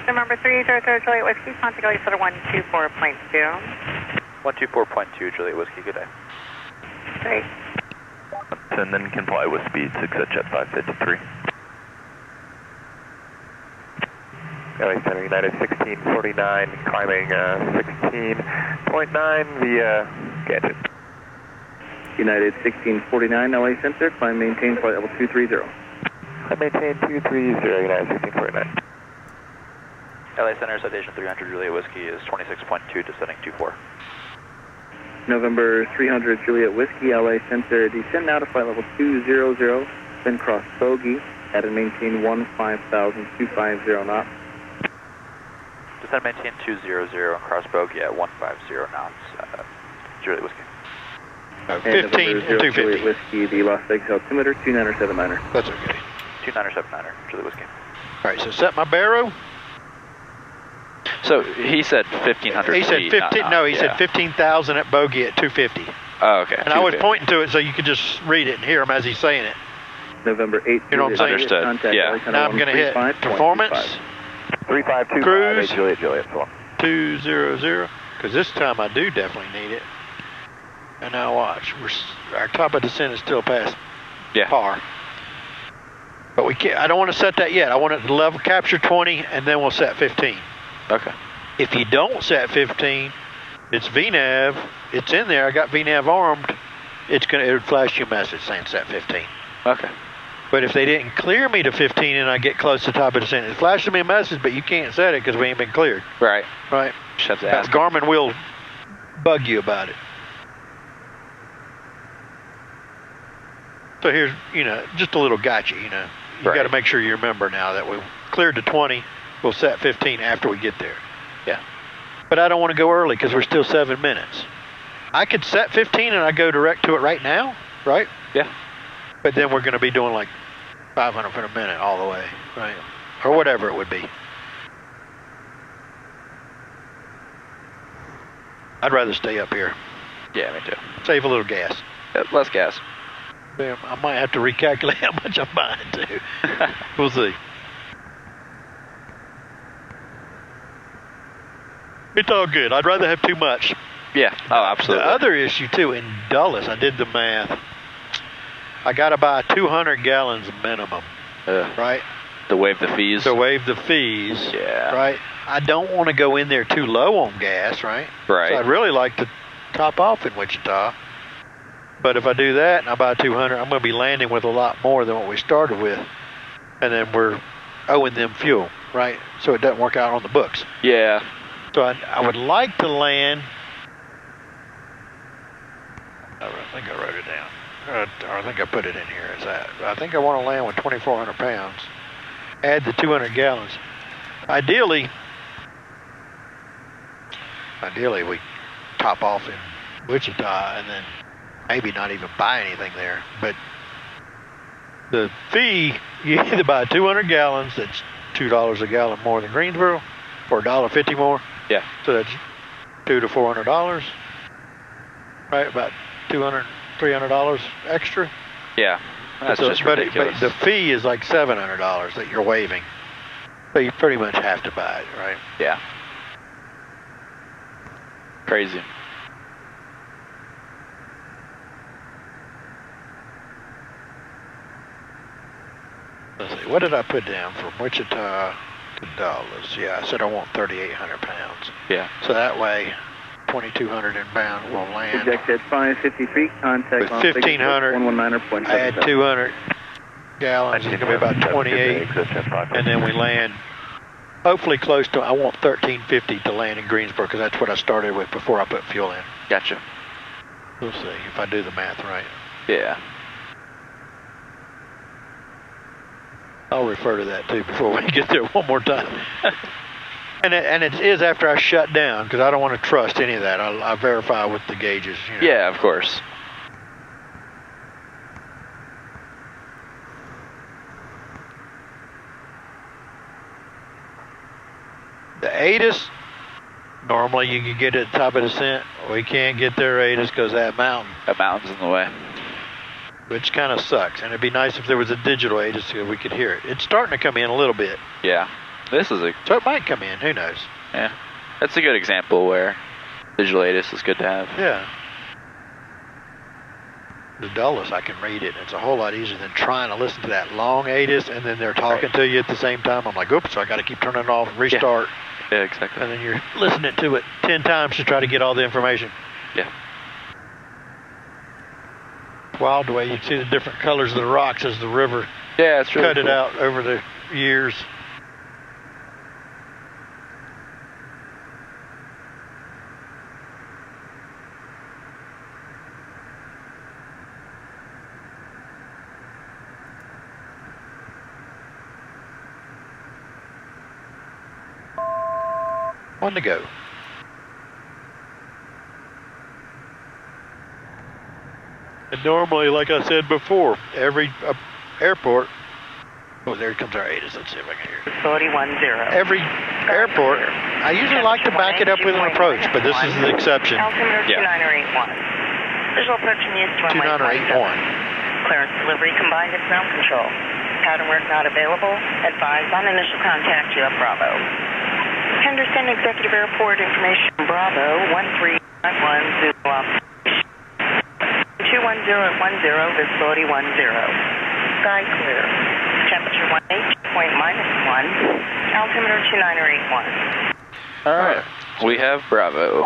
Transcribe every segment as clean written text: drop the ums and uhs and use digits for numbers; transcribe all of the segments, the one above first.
November 300 Juliet Whiskey, contact Lisa 124.2. 124.2 Juliet Whiskey, good day. Great. And then comply with speed 6 at jet 553. LA Center, United 1649, climbing 16.9 via Gadget. United 1649, LA Center, climb maintain flight level 230. Climb maintain 230, United 1649. LA Center, citation 300 Juliet Whiskey is 26.2, descending 24. November 300 Juliet Whiskey, LA Center, descend now to flight level 200, then cross bogey, at and maintain 15,250 knots. Descend maintain 200 and cross bogey at 150 knots, Juliet Whiskey. 15 and 250. Juliet Whiskey, the Las Vegas altimeter, 2979er. That's okay. 2979er, Juliet Whiskey. All right, so set my barrow. So he said 1,500 He said feet, 15. No, he said 15,000 at bogey at 250. Oh, okay. And I was pointing to it so you could just read it and hear him as he's saying it. November 8th. You know what I'm saying? Understood. Yeah. Now I'm going to hit performance. 3525 Cruise. Juliet. 200. Because this time I do definitely need it. And now watch. Our top of descent is still past par. But we can't. I don't want to set that yet. I want it to level capture 20 and then we'll set 15. Okay. If you don't set 15, it's VNAV. It's in there. I got VNAV armed. It would flash you a message saying set 15. Okay. But if they didn't clear me to 15 and I get close to the top of the descent, it flashes me a message, but you can't set it because we ain't been cleared. Right. Right. Just have to ask. Garmin will bug you about it. So here's, just a little gotcha, You got to make sure you remember now that we cleared to 20. We'll set 15 after we get there. Yeah. But I don't want to go early because we're still 7 minutes. I could set 15 and I go direct to it right now, right? Yeah. But then we're going to be doing like 500 foot a minute all the way, right? Or whatever it would be. I'd rather stay up here. Yeah, me too. Save a little gas. Less gas. Yeah, I might have to recalculate how much I'm buying too. We'll see. It's all good. I'd rather have too much. Yeah. Oh, absolutely. The other issue too, in Dulles, I did the math. I got to buy 200 gallons minimum, right? To waive the fees. To waive the fees. Yeah. Right. I don't want to go in there too low on gas, right? Right. So I'd really like to top off in Wichita. But if I do that and I buy 200, I'm going to be landing with a lot more than what we started with. And then we're owing them fuel, right? So it doesn't work out on the books. Yeah. So I would like to land. I think I wrote it down. Or I think I put it in here as that. I think I want to land with 2,400 pounds. Add the 200 gallons. Ideally, we top off in Wichita and then maybe not even buy anything there. But the fee, you either buy 200 gallons, that's $2 a gallon more than Greensboro, or $1.50 more. Yeah. So that's $200 to $400, right? About $200, $300 extra. Yeah. That's just ridiculous. But the fee is like $700 that you're waiving. So you pretty much have to buy it, right? Yeah. Crazy. Let's see, what did I put down from Wichita to Dulles? Yeah, I said I want 3,800 pounds. Yeah. So that way, 2,200 inbound will land. Project at 553, contact with on 1,500, 119.7. I add 200 gallons, it's going to be about 28, and then we land hopefully close to, I want 1,350 to land in Greensboro, because that's what I started with before I put fuel in. Gotcha. We'll see if I do the math right. Yeah. I'll refer to that too before we get there one more time. and it is after I shut down, because I don't want to trust any of that. I verify with the gauges. Yeah, of course. The ATIS, normally you can get at the top of the descent. We can't get there ATIS because that mountain. That mountain's in the way. Which kind of sucks. And it'd be nice if there was a digital ATIS so we could hear it. It's starting to come in a little bit. Yeah. This is a So it might come in, who knows? yeah. That's a good example where digital ATIS is good to have. Yeah. The dullest, I can read it. It's a whole lot easier than trying to listen to that long ATIS and then they're talking to you at the same time. I'm like, oops, so I got to keep turning it off, restart. Yeah, exactly. And then you're listening to it 10 times to try to get all the information. Yeah. Wild the way you see the different colors of the rocks as the river Yeah, it's really cut it cool. out over the years. One to go. And normally, like I said before, every airport, oh, there comes our ATIS. Let's see if I can hear it. Facility 10. Every airport, I usually like to back it up with an approach, but this is the exception. Altimeter Yeah. 2981. Visual approach and use to runway 2981. Clearance delivery combined with ground control. Pattern work not available. Advise on initial contact UF Bravo. Henderson Executive Airport information Bravo 1351 Zulu operation. 21010 visibility 10. Sky clear. Temperature 18.-1. Altimeter 2981. All right. We have Bravo.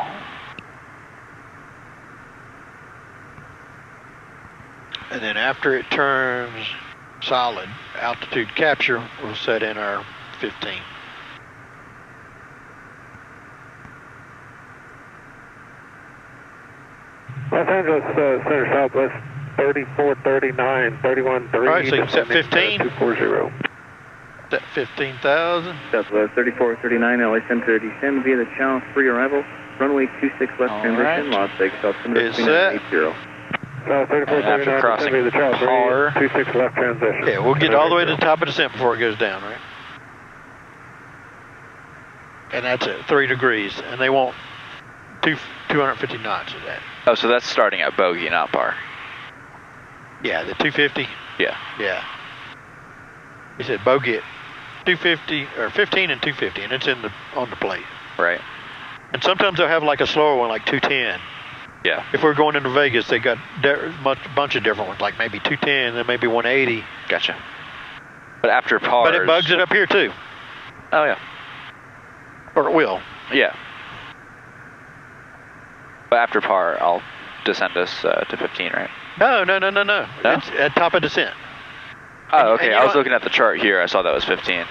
And then after it turns solid, altitude capture will set in our 15. Los Angeles Center Southwest 3439, 31.3. All right, so you can set 15. 240. Set 15,000. Southwest 3439, LA Center, descend via the channel 3 arrival, runway 26 left All transition, right. Las Vegas, altimeter Is set. 2980. 3439, After crossing the channel 3, Par. 26 left transition. Yeah, we'll get all the way to the top of descent before it goes down, right? And that's at 3 degrees, and they want 250 knots of that. Oh, so that's starting at bogey, not par. Yeah, the 250. Yeah. Yeah. He said bogey at 250 or 15 and 250, and it's on the plate. Right. And sometimes they'll have like a slower one, like 210. Yeah. If we're going into Vegas, they got a bunch of different ones, like maybe 210, then maybe 180. Gotcha. But after par. But it bugs it up here too, Oh yeah. or it will. Yeah. But after par, I'll descend us to 15, right? No. No? It's at top of descent. Oh, okay. and you I was don't- looking at the chart here. I saw that was 15.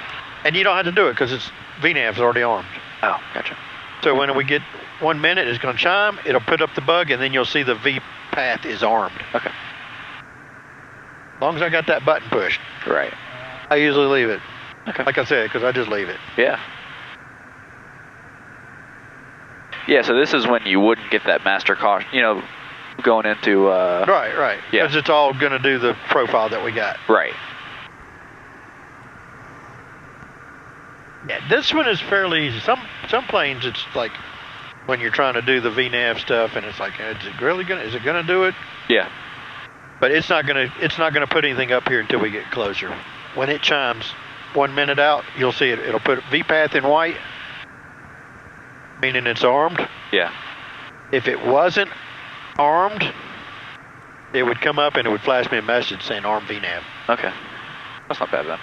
And you don't have to do it because it's VNAV's already armed. Oh, gotcha. So when we get 1 minute, it's going to chime, it'll put up the bug, and then you'll see the V path is armed. Okay. As long as I got that button pushed, Right. I usually leave it. Okay. Like I said, because I just leave it. Yeah. Yeah, so this is when you wouldn't get that master caution, going into, Right. Yeah. Because it's all going to do the profile that we got. right. Yeah, this one is fairly easy. Some planes, it's like when you're trying to do the VNAV stuff, and it's like, is it gonna do it? Yeah. But it's not gonna put anything up here until we get closer. When it chimes 1 minute out, you'll see it. It'll put VPath in white, meaning it's armed. Yeah. If it wasn't armed, it would come up and it would flash me a message saying armed VNAV. Okay. That's not bad then.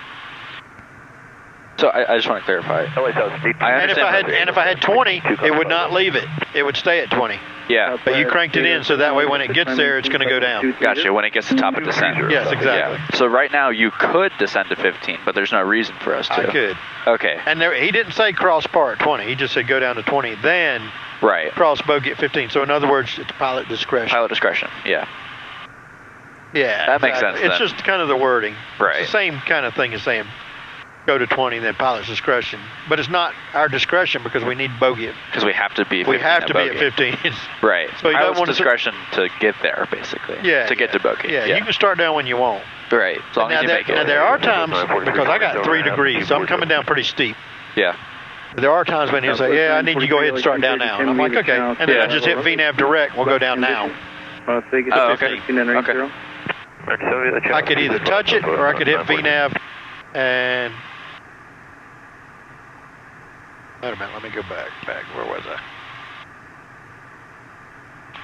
So I just want to clarify. I And understand. if I had 20, it would not leave it. It would stay at 20. Yeah. But you cranked it in so that way when it gets there, it's going to go down. Gotcha. When it gets to top of descent. Yes, exactly. Yeah. So right now you could descend to 15, but there's no reason for us to. I could. Okay. And he didn't say cross par at 20. He just said go down to 20, then Right. cross bogey at 15. So in other words, it's pilot discretion. Pilot discretion. Yeah. Yeah, That makes sense It's then. just kind of the wording. Right. It's the same kind of thing as saying go to 20, then pilot's discretion. But it's not our discretion because we need bogey. Because we have to be. 15 We have to be at bogey. 15. Right. So you don't Pilot's want to- discretion to get there, basically. Yeah. To get to bogey. Yeah, you can start down when you want. Right. As long as you make it. Now there are times, because I got 3 degrees, so I'm coming down pretty steep. Yeah. There are times when he'll say, yeah, I need you to go ahead and start down now. And I'm like, okay. And then I just hit VNAV direct, we'll go down now. Las Vegas, Oh, okay. 2980. I could either touch it or I could hit VNAV and Wait a minute, let me go back. Where was I?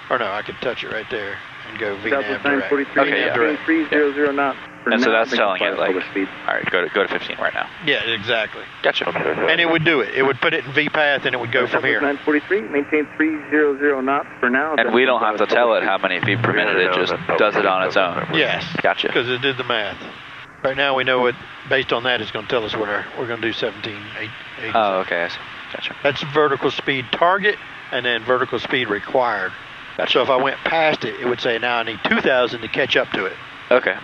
Or no, I could touch it right there and go VNAV direct. 943, Okay, yeah. direct. 300 knots. For And so now, that's they telling comply it with like, public speed. all right, go to 15 right now. Yeah, exactly. Gotcha. And it would do it. It would put it in V path and it would go from here. 943, maintain 300 knots for now. And we don't have to tell it how many feet per minute, it just does it on its own. Yes. Gotcha. Because it did the math. Right now we know it, based on that, it's going to tell us what we're going to do 1780. Oh, okay, I see. Gotcha. That's vertical speed target and then vertical speed required. So if I went past it, it would say now I need 2,000 to catch up to it. Okay.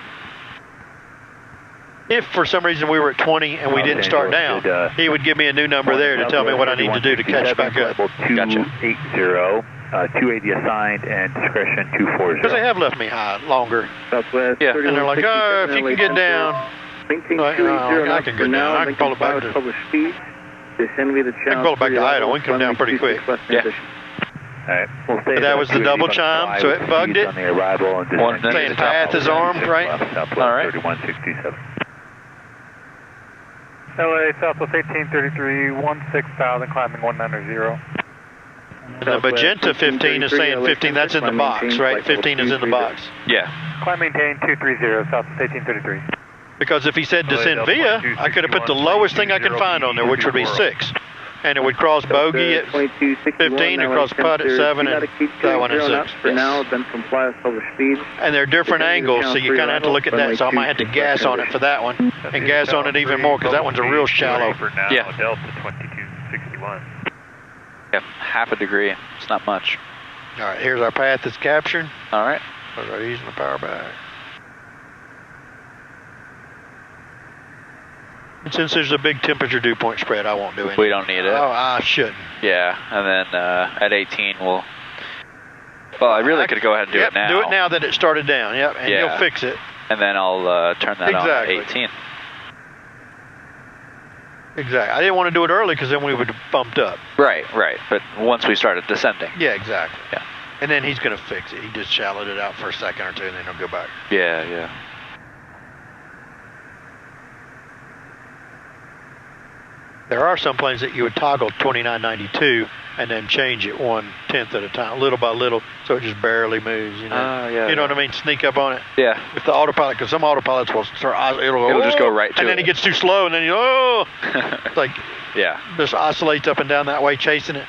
If for some reason we were at 20 and we didn't start down, he would give me a new number there to tell me what I need to do to catch back up. Gotcha. 280 assigned and discretion 240. Because they have left me high longer. Southwest. Yeah. And they're like, oh, if you can get down. Maintain Like, 280 I can for get now. down. I can pull it back to. Published speed. Descend via the channel. I can pull it back to idle. We can come down pretty quick. Yeah. Alright, we'll stay But that was the double chime, so it bugged it. on the arrival and One minute. Saying path is armed, right? All right. 3167. LA Southwest 1833, 16,000, climbing 190. And the magenta 15 is saying 15. That's in the box, right? 15 is in the box. Yeah. Climb maintain 230, Southwest 1833. Because if he said descend via, I could have put the lowest thing I can find on there, which would be 6. And it would cross bogey at 15 and cross putt at 7 and that one at 6. For now, then comply with published speed. And they're different angles, so you kind of have to look at that. So I might have to gas on it for that one and gas on it even more because that one's a real shallow. Yeah. Delta 2261. Yeah, half a degree. It's not much. All right, here's our path that's captured. All right. All right, using the power back. And since there's a big temperature dew point spread, I won't do anything. We don't need it. Oh, I shouldn't. Yeah, and then at 18 we'll... Well, I really could go ahead and do it now. Do it now that it started down, yep, and Yeah. you'll fix it. And then I'll turn that on at Exactly. 18. Exactly. I didn't want to do it early because then we would have bumped up. Right. But once we started descending. Yeah, exactly. Yeah. And then he's going to fix it. He just shallowed it out for a second or two, and then he'll go back. Yeah. There are some planes that you would toggle 2992 and then change it 1/10 at a time, little by little, so it just barely moves. You know. Yeah. You know what I mean? Sneak up on it. Yeah. If the autopilot, because some autopilots will start, it'll just go right to and then it. it gets too slow, and then you it's like Yeah. just oscillates up and down that way, chasing it.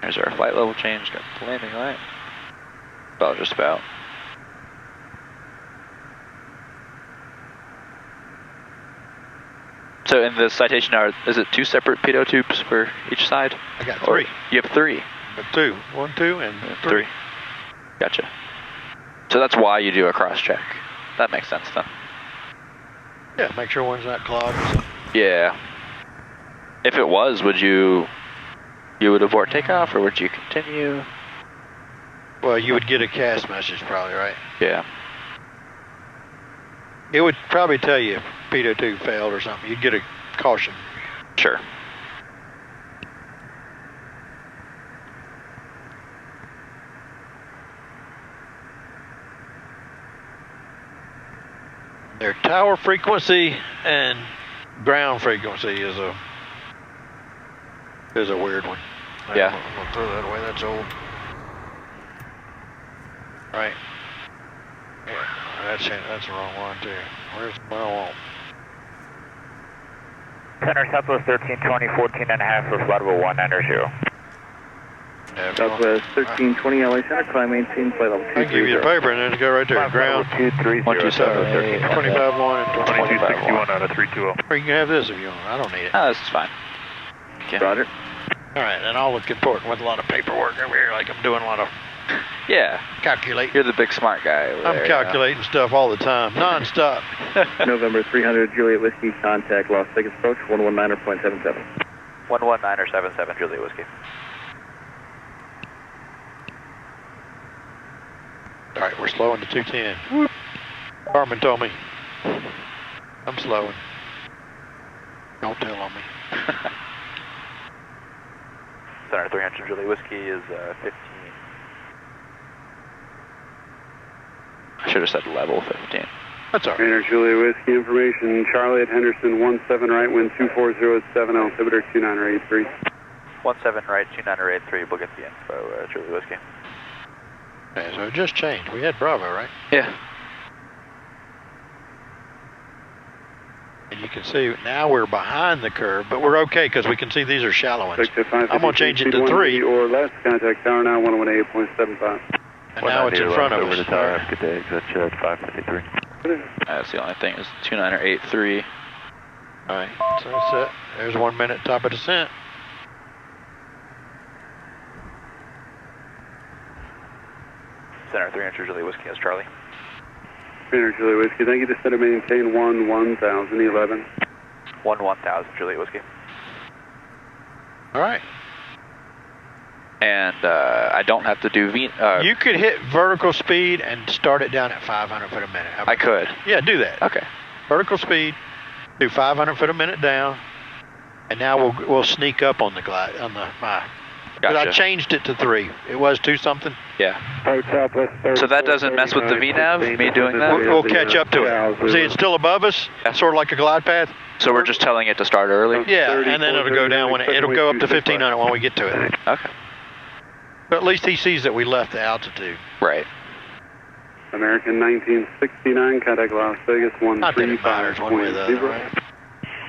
There's our flight level change. Got the landing light. About just about. So in the citation, is it 2 separate pitot tubes for each side? I got Or 3. you have 3. But 2. 1, 2, and 3. Gotcha. So that's why you do a cross check. That makes sense then. Yeah, make sure one's not clogged. Yeah. If it was, would you would abort takeoff or would you continue? Well, you would get a CAS message probably, right? Yeah. It would probably tell you if pitot 2 failed or something. You'd get a caution. Sure. Their tower frequency and ground frequency is a weird one. Yeah. I'm gonna throw that away. That's old. Right. Yeah, that's the wrong one too. Where's the one? Center Southwest 1320, 14 and a half for flight level 190. Yeah, if you want- Southwest 1320 LA Center, climb maintain flight level 230. I can give you the paper and then it go right there. Ground 127. 25-1 and 2261 out of 320. Or you can have this if you want. I don't need it. Oh, this is fine. Okay. Roger. All right, and I'll look important with a lot of paperwork over here, like I'm doing a lot of Yeah. calculating. You're the big smart guy over I'm there. calculating stuff all the time, non-stop. November 300 Juliet Whiskey, contact Las Vegas approach 119.77. 119.77 Juliet Whiskey. All right, we're slowing to 210. Whoop. Carmen told me. I'm slowing. Don't tell on me. Center 300 Juliet Whiskey is 15. I should have said level 15. That's all right. Trainer Julia Whiskey information. Charlie at Henderson, 17 right, wind 240 at 7, altimeter 2983. 17 right, 2983, we'll get the info, Julia Whiskey. Okay, so it just changed. We had Bravo, right? Yeah. And you can see now we're behind the curve, but we're okay because we can see these are shallow ones. I'm going to change it to 3. Or less, contact tower now, 118.75. And now it's in front of us. Over the tower, good day, exit 553. That's the only thing is 2983. All right, so that's it. There's 1 minute top of descent. Center 300 Julia Whiskey, that's Charlie. Trainer Julia Whiskey, thank you. Descend to maintain 1011. 1000 Julia Whiskey. All right. And I don't have to do you could hit vertical speed and start it down at 500 foot a minute. I could. Yeah, do that. Okay. Vertical speed, do 500 foot a minute down, and now we'll sneak up on the glide on the But I changed it to 3. It was 2 something. Yeah. So that doesn't mess with the VNAV, me doing that? We'll catch up to it. See, it's still above us, sort of like a glide path. So we're just telling it to start early? Yeah, and then it'll go down it'll go up to 1500 when we get to it. Okay. But at least he sees that we left the altitude. Right. American 1969, contact Las Vegas 135.0. Not that it matters one way or the other, right?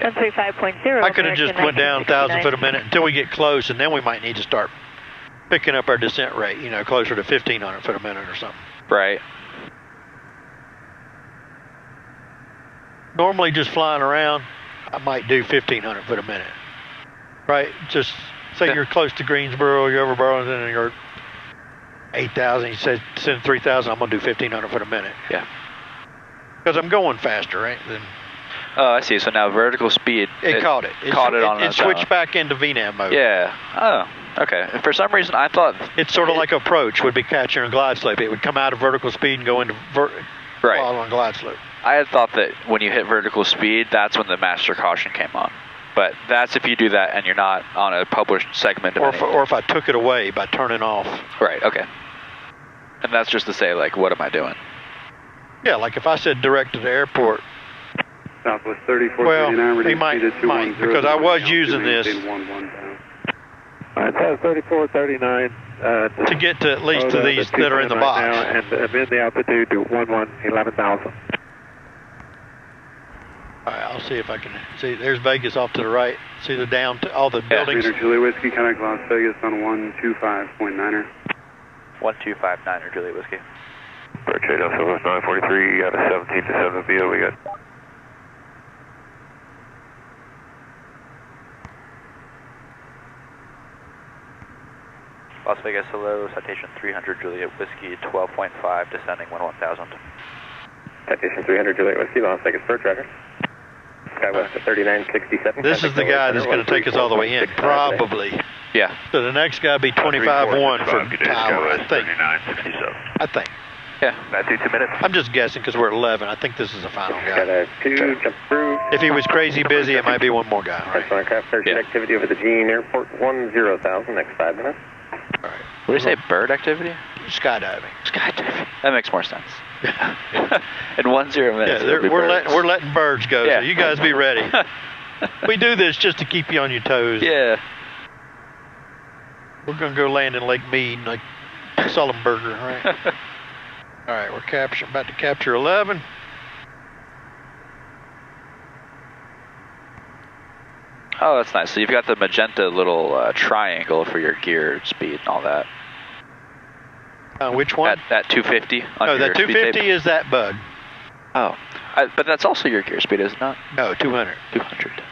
135.0. I could have just went down 1,000 foot a minute until we get close, and then we might need to start picking up our descent rate, closer to 1,500 foot a minute or something. Right. Normally just flying around, I might do 1,500 foot a minute. Right? Just say you're close to Greensboro, you're over Burlington, and you're 8,000, you said send 3,000, I'm going to do 1,500 foot a minute. Yeah. Because I'm going faster, right? Oh, I see. So now vertical speed. It caught it. Caught it on it switched back into VNAV mode. Yeah. Oh, okay. And for some reason, I thought it's sort of like approach would be catching a glide slope. It would come out of vertical speed and go into on glide slope. I had thought that when you hit vertical speed, that's when the master caution came on. But that's if you do that and you're not on a published segment. Or if I took it away by turning off. Right. Okay. And that's just to say, like, what am I doing? Yeah, like if I said direct to the airport. Southwest 3439. Well, he might, because I was using this. Alright, so 3439. To get to at least to these that are in the box. Now, and amend the altitude to 11,000. Alright, I'll see if I can see. There's Vegas off to the right. See the down to all the buildings. Peter Julia Whiskey, contact Las Vegas on 125.9er. 1259er Julia Whiskey. Trade off Southwest 943 out of 17 to 7 via. We got. Las Vegas, hello, citation 300 Juliet Whiskey, 12.5, descending 1000. Citation 300 Juliet Whiskey, Las Vegas Bird Driver. Skywest at 3967. This is the guy that's going to take us all the way in, probably. Yeah. So the next guy will be 25-1 for tower, I think. 3967. I think. Yeah. That's 2 minutes. I'm just guessing because we're 11. I think this is the final guy. Got a 2, jump through. If he was crazy busy, it might be one more guy. Right. Aircraft search activity over the Gene Airport, 10,000, next 5 minutes. All right. What do you say, bird activity? Skydiving. Skydiving. That makes more sense. In 10 minutes. Yeah, we're letting birds go, yeah. So you guys be ready. We do this just to keep you on your toes. Yeah. We're going to go land in Lake Mead, like Sullenberger, right? All right, we're about to capture 11. Oh, that's nice. So you've got the magenta little triangle for your gear speed and all that. Which one? That 250. No, that 250 is that bug. Oh, but that's also your gear speed, is it not? No, 200. 200.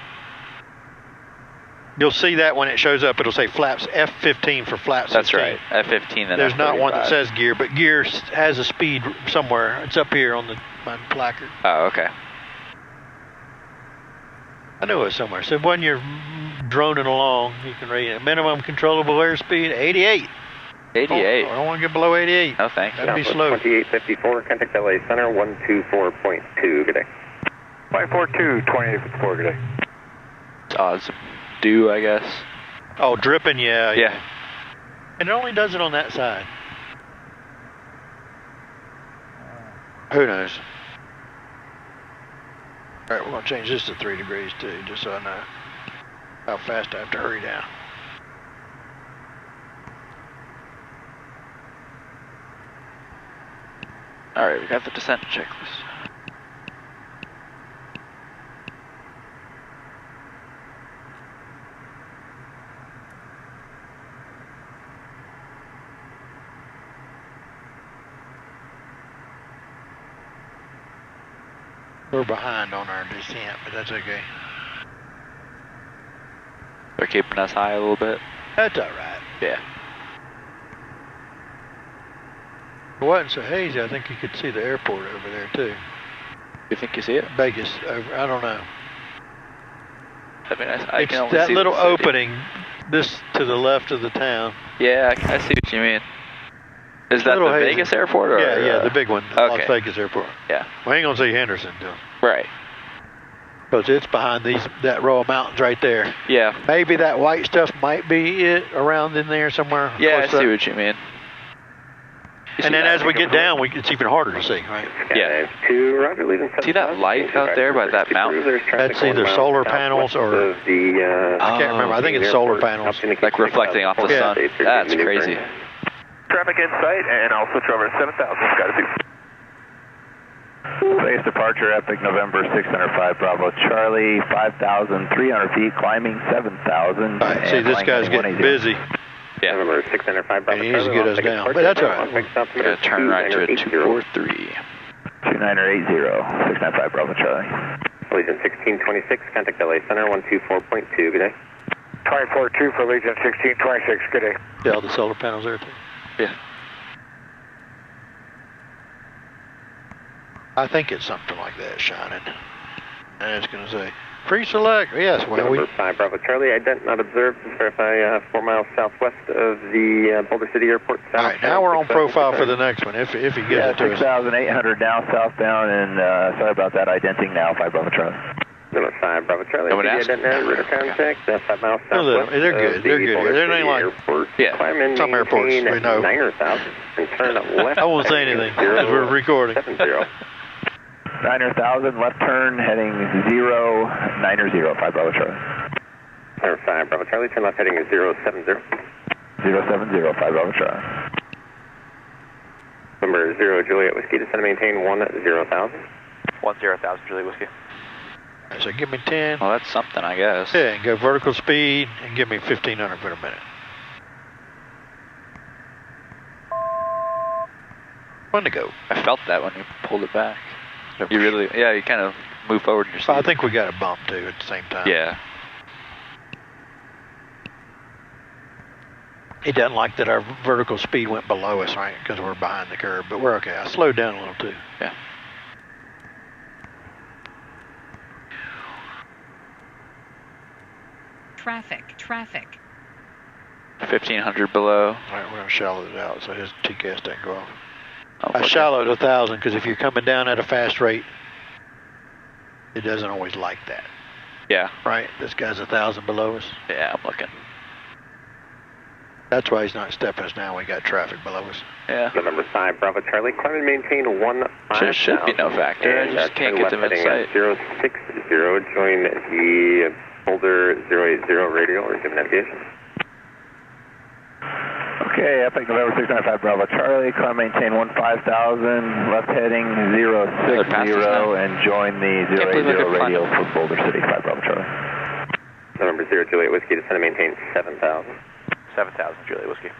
You'll see that when it shows up. It'll say flaps F15 for flaps. That's 15. right. F15. Then there's F35. not one that says gear, but gear has a speed somewhere. It's up here on my placard. Oh, okay. I knew it was somewhere. So when you're droning along, you can read it. Minimum controllable airspeed 88. 88. Oh, I don't want to get below 88. No, thanks. That'd be slow. 2854, contact LA Center, 124.2, good day. 542, 2854, good day. Odds due, I guess. Oh, dripping, yeah. Yeah. And it only does it on that side. Who knows? All right, we're gonna change this to 3 degrees too, just so I know how fast I have to hurry down. All right, we got the descent checklist. We're behind on our descent, but that's okay. They're keeping us high a little bit. That's all right. Yeah. If it wasn't so hazy, I think you could see the airport over there too. You think you see it? Vegas, over, I don't know. I mean, I It's can only that see little the city. opening, this to the left of the town. Yeah, I see what you mean. Is that the hazy. Vegas airport? Or, Yeah, the big one, Las okay. Vegas airport. Yeah. We ain't gonna see Henderson though, Right. because it's behind that row of mountains right there. Yeah. Maybe that white stuff might be it around in there somewhere. Yeah, I close see up. what you mean. You And see then that? as we get down, it's even harder to see, right? Yeah. 2, Roger, leaving See that light out there by that mountain? That's either solar panels or I can't remember. I think it's solar panels. Like reflecting off the sun. That's crazy. Traffic in sight, and I'll switch over to 7,000. Got it. Base departure, Epic, November 605, Bravo, Charlie, 5,300 feet, climbing 7,000. All right, see, this guy's getting busy. Yeah. November 605, Bravo, He needs to get us down, but that's all right. Gotta turn right to a 243. 2980, 695, Bravo, Charlie. Allegiant 1626, contact LA Center 124.2, good day. 542 for Allegiant 1626, good day. See all the solar panels there too? Yeah. I think it's something like that shining. And it's going to say, pre-select. Yes, well, November 5, Bravo, Charlie, ident not observed. Verify 4 miles southwest of the Boulder City Airport. All right, now we're on profile for the next one, if he gets it to us. 6,800 now southbound, and sorry about that, identing now, 5 Bravo, Charlie. Number 5, Bravo, Charlie. No one asked. Ident now, route of contact, 5 miles No, southwest. they're good. They're good. Boulder They're City not like Airport. Yeah. Climb in, Some airports, maintain we know. 9,000 and turn left. I won't say anything as we're recording. 70. 9,000, left turn, heading 090, 5 Bravo, Charlie. Number 5, Bravo, Charlie, turn left heading 070. 070, 5 Bravo, Charlie. Number 0, Juliet Whiskey, descend and maintain 10,000. 10,000, Julie Whiskey. All right, so give me 10. Well, that's something, I guess. Yeah, and go vertical speed and give me 1,500 for a minute. When to go? I felt that when you pulled it back. You really, yeah, you kind of move forward in your seat. I think we got a bump too at the same time. Yeah. It doesn't like that our vertical speed went below us, right? Because we're behind the curve, but we're okay. I slowed down a little too. Yeah. Traffic. 1,500 below. All right, we're gonna shallow it out so his TCAS doesn't go off. Oh, I okay. shallowed 1,000 because if you're coming down at a fast rate, it doesn't always like that, Yeah. right? This guy's 1,000 below us. Yeah, I'm looking. That's why he's not stepping us now. We got traffic below us. Yeah. Number 5, Bravo, Charlie, climb and maintain 15,000. Should be no factor. I just can't get them in sight. 060, join the Boulder 080 radial, resume navigation. Okay, Epic November 695 Bravo Charlie, climb maintain 15,000, left heading 060, and join the 080 radial for Boulder City, 5 Bravo Charlie. November 0 Juliet Whiskey, descend and maintain 7,000. 7,000 Juliet Whiskey.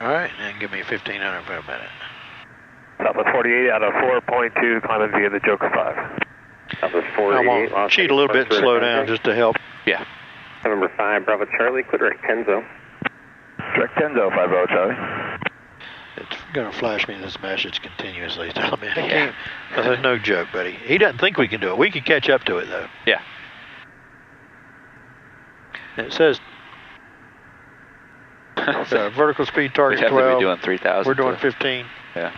All right, and give me 1,500 for a minute. Southwest 48 out of 4.2, climbing via the Joker 5. Southwest I'm 48. gonna cheat a little bit and slow down just to help. Yeah. November 5, Bravo Charlie, quit direct Tenzo. Direct Tenzo, 5 Bravo Charlie. It's gonna flash me this message continuously. Tell me I can't. That's no joke, buddy. He doesn't think we can do it. We can catch up to it though. Yeah. And it says vertical speed target We have 12. to be doing 3,000. We're doing 15. Yeah.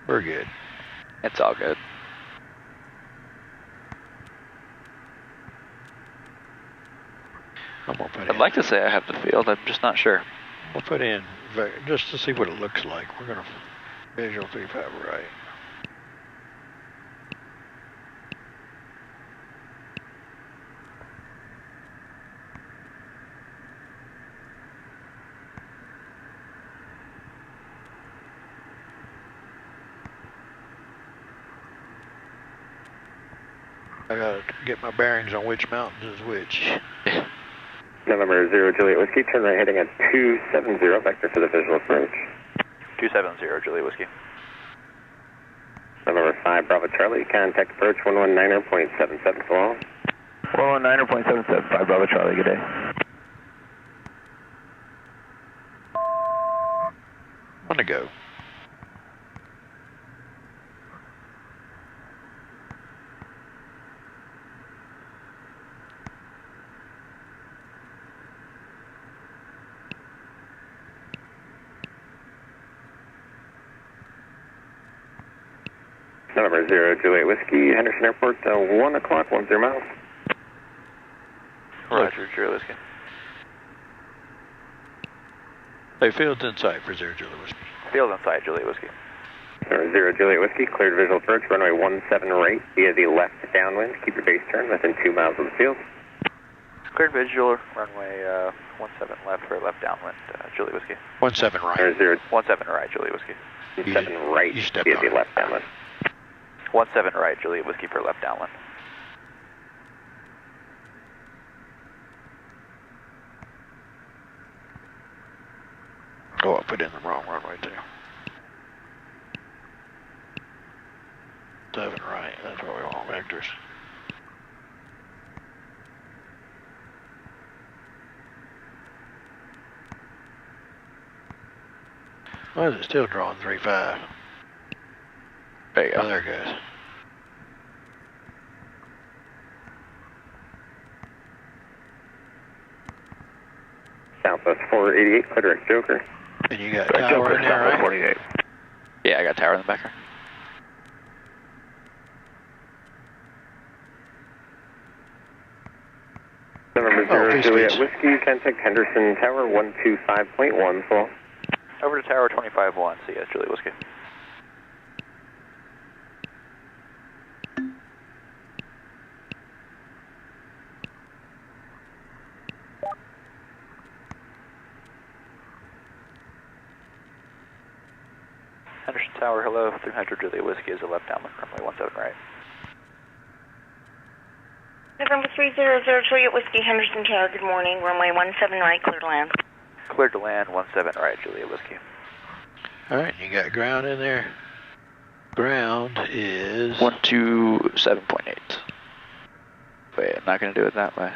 We're good. It's all good. I'm gonna put I'd in. like to say I have the field. I'm just not sure. We'll put in just to see what it looks like. We're gonna visual 35 right. I gotta get my bearings on which mountains is which. November 0 Juliet Whiskey, turn right heading at 270, vector for the visual approach. 270 Juliet Whiskey. November 5 Bravo Charlie, contact approach 119.77 for all. 119.77, 5 Bravo Charlie, good day. On the go. November 0 Juliet Whiskey, Henderson Airport, 1 o'clock, 10 miles. Roger, Juliet Whiskey. Hey, field's in sight for 0 Juliet Whiskey. Field in sight, Juliet Whiskey. November 0 Juliet Whiskey, cleared visual approach, runway 17 right via the left downwind. Keep your base turn within 2 miles of the field. Cleared visual, runway 17 left for left downwind, Juliet Whiskey. 17 right. 17 right, Juliet Whiskey. 17 right via the left downwind. 17 right, Juliet Whiskey for left downwind. Oh, I put in the wrong runway too. 7 right, that's what we want, vectors. Why is it still drawing 3-5? There you go. Oh, there it goes. Southwest 488, clear direct Joker. And you got tower in there, right? 48. Yeah, I got tower in the background. November 0 Juliet Whiskey, contact Henderson Tower 125.1 full. Over to Tower 25-1, CS, Juliet Whiskey. Henderson Tower, hello, 300 Juliet Whiskey is a left downwind, runway 17 right. November 300 Juliet Whiskey, Henderson Tower, good morning. Runway 17 right, clear to land. Cleared to land, 17 right, Juliet Whiskey. Alright, you got ground in there. Ground is 127.8. Wait, I'm not going to do it that way.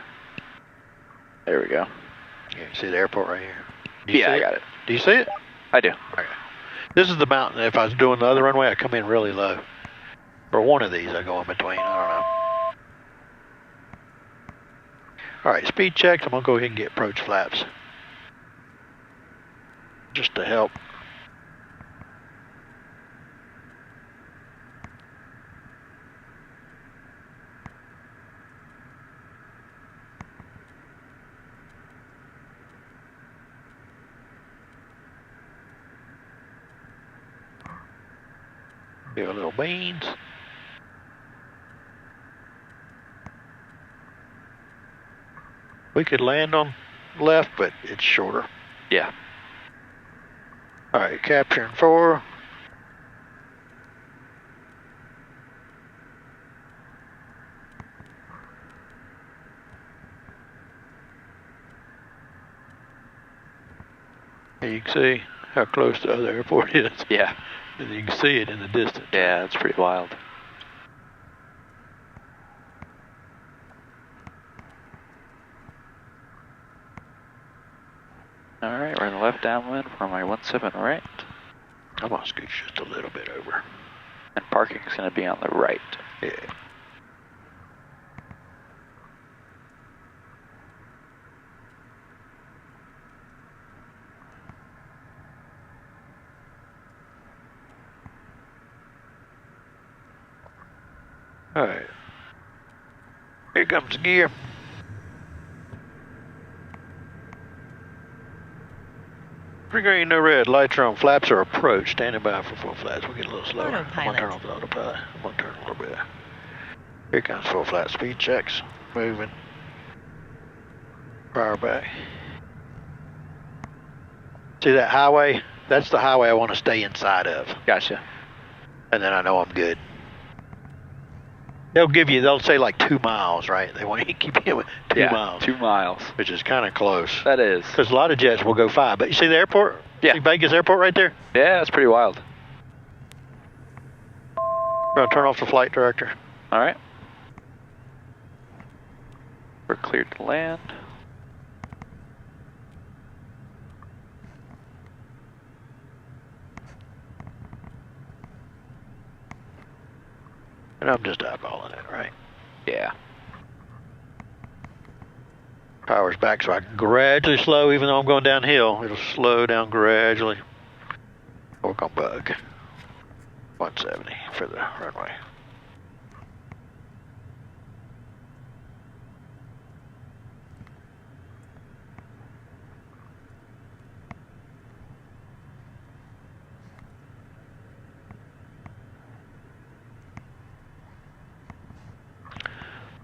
There we go. You can see the airport right here. Do you Yeah, see I it? got it. Do you see it? I do. Okay. This is the mountain. If I was doing the other runway, I'd come in really low. For one of these, I go in between. I don't know. Alright, speed checks. I'm going to go ahead and get approach flaps. Just to help. Do a little beans. We could land on left, but it's shorter. Yeah. Alright, capturing 4. And you can see how close the other airport is. Yeah. And you can see it in the distance. Yeah, that's pretty wild. Alright, we're in the left downwind for my 17 right. I'm going to scooch just a little bit over. And parking is going to be on the right. Yeah. Alright. Here comes the gear. Green, no red. Lights are on. Flaps are approach. Standing by for full flaps. We'll get a little slower. I'm going to turn off the autopilot. I'm going to turn a little bit. Here comes full flat speed checks. Moving. Power back. See that highway? That's the highway I want to stay inside of. Gotcha. And then I know I'm good. they'll say like 2 miles, right? They want you to keep you with 2 miles. 2 miles. Which is kind of close. That is. Because a lot of jets will go 5. But you see the airport? Yeah. See Vegas airport right there? Yeah, that's pretty wild. We're going to turn off the flight director. All right. We're cleared to land. And I'm just eyeballing it, right? Yeah. Power's back so I can gradually slow, even though I'm going downhill. It'll slow down gradually. Work on bug. 170 for the runway.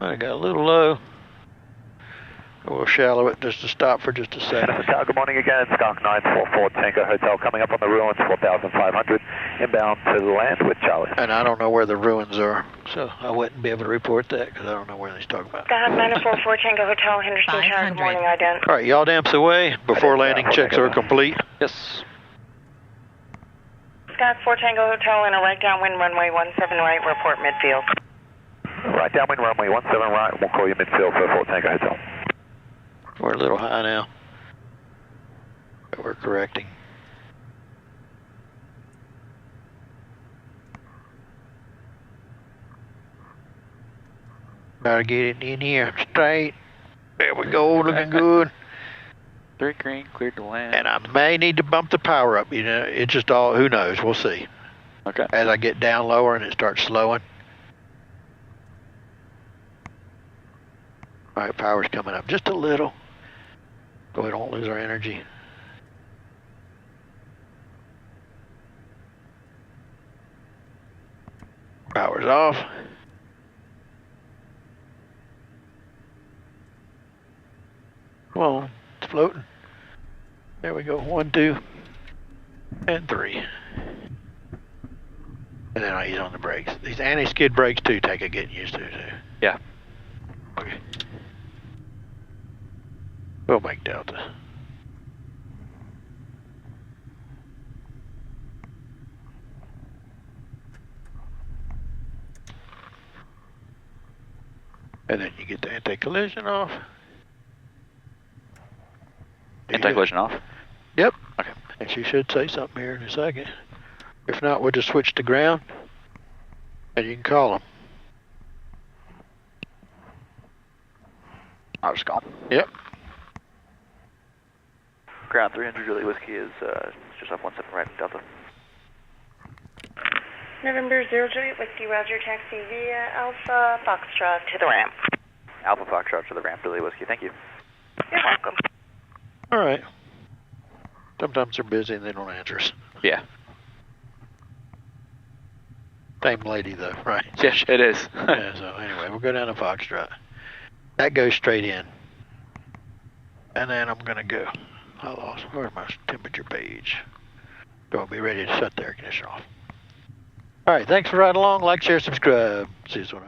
I got a little low. We'll shallow it just to stop for just a second. Good morning again. Skunk 944 Tango Hotel coming up on the ruins, 4,500 inbound to the land with Charlie. And I don't know where the ruins are, so I wouldn't be able to report that because I don't know where he's talking about. Skunk 944 Tango Hotel, Henderson Tower. Good morning, ident. All right, y'all damps away before landing checks are complete. Yes. Skunk 4 Tango Hotel in a right downwind runway 17 right, report midfield. Right downwind runway 17 right, we'll call you midfield for 4 Tango Hotel. We're a little high now, but we're correcting. Gotta get it in here straight. There we go, looking good. 3 green, cleared to land. And I may need to bump the power up, you know, it's just all, who knows, we'll see. Okay. As I get down lower and it starts slowing. All right, power's coming up just a little. So we don't lose our energy. Power's off. Come on, it's floating. There we go, 1, 2, and 3. And then I ease on the brakes. These anti-skid brakes too take a getting used to too. Yeah. Okay. We'll make Delta. And then you get the anti-collision off. Anti-collision off? Yep. Okay. And she should say something here in a second. If not, we'll just switch to ground. And you can call them. I'll just call them. Yep. Ground 300 Julie Whiskey is just off 17 right in Delta. November 08 Whiskey Roger, taxi via Alpha Foxtrot to the ramp. Alpha Foxtrot to the ramp, Julie Whiskey, thank you. You're welcome. All right. Sometimes they're busy and they don't answer us. Yeah. Same lady though, right? Yes, it is. Yeah, so anyway, we'll go down to Foxtrot. That goes straight in. And then I'm gonna go. I lost, where's my temperature page? Go be ready to shut the air conditioner off. All right, thanks for riding along. Like, share, subscribe. See you soon.